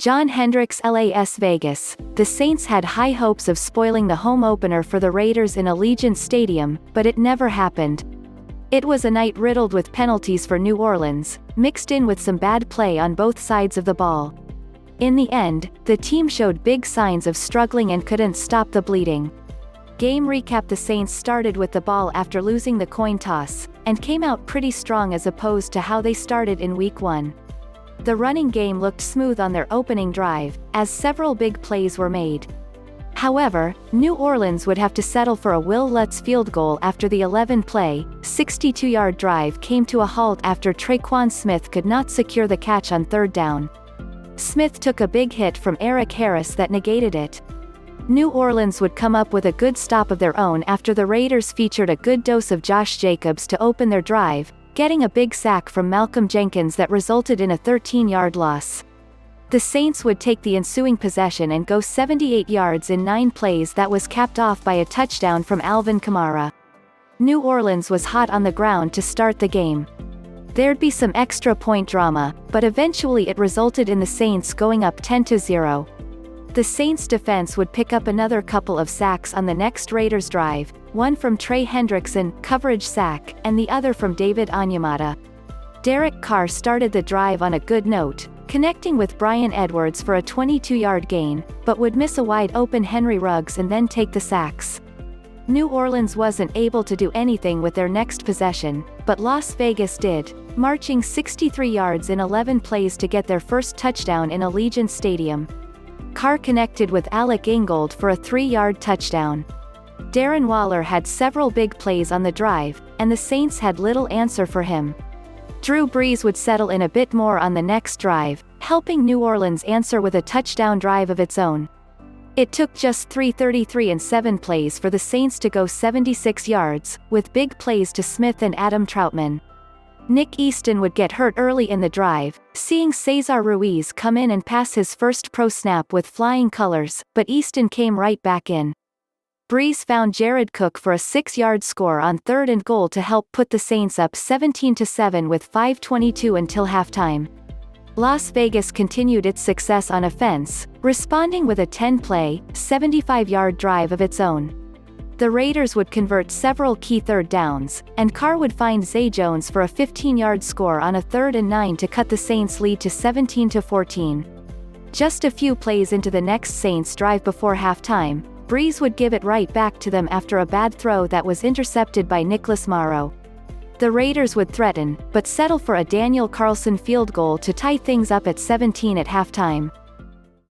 John HendrixLAS Vegas. The Saints had high hopes of spoiling the home opener for the Raiders in Allegiant Stadium, but it never happened. It was a night riddled with penalties for New Orleans, mixed in with some bad play on both sides of the ball. In the end, the team showed big signs of struggling and couldn't stop the bleeding. Game recap: The Saints started with the ball after losing the coin toss, and came out pretty strong as opposed to how they started in Week 1. The running game looked smooth on their opening drive, as several big plays were made. However, New Orleans would have to settle for a Wil Lutz field goal after the 11-play, 62-yard drive came to a halt after Tre'Quan Smith could not secure the catch on third down. Smith took a big hit from Erik Harris that negated it. New Orleans would come up with a good stop of their own after the Raiders featured a good dose of Josh Jacobs to open their drive, getting a big sack from Malcolm Jenkins that resulted in a 13-yard loss. The Saints would take the ensuing possession and go 78 yards in 9 plays that was capped off by a touchdown from Alvin Kamara. New Orleans was hot on the ground to start the game. There'd be some extra point drama, but eventually it resulted in the Saints going up 10-0. The Saints defense would pick up another couple of sacks on the next Raiders drive, one from Trey Hendrickson, coverage sack, and the other from David Onyemata. Derek Carr started the drive on a good note, connecting with Bryan Edwards for a 22-yard gain, but would miss a wide-open Henry Ruggs and then take the sacks. New Orleans wasn't able to do anything with their next possession, but Las Vegas did, marching 63 yards in 11 plays to get their first touchdown in Allegiant Stadium. Carr connected with Alec Ingold for a 3-yard touchdown. Darren Waller had several big plays on the drive, and the Saints had little answer for him. Brees would settle in a bit more on the next drive, helping New Orleans answer with a touchdown drive of its own. It took just 3:33 and 7 plays for the Saints to go 76 yards, with big plays to Smith and Adam Trautman. Easton would get hurt early in the drive, seeing Cesar Ruiz come in and pass his first pro snap with flying colors, but Easton came right back in. Brees found Jared Cook for a 6-yard score on 3rd and goal to help put the Saints up 17-7 with 5:22 until halftime. Las Vegas continued its success on offense, responding with a 10-play, 75-yard drive of its own. The Raiders would convert several key third downs, and Carr would find Zay Jones for a 15-yard score on a 3rd and 9 to cut the Saints' lead to 17-14. Just a few plays into the next Saints drive before halftime, Brees would give it right back to them after a bad throw that was intercepted by Nicholas Morrow. The Raiders would threaten, but settle for a Daniel Carlson field goal to tie things up at 17 at halftime.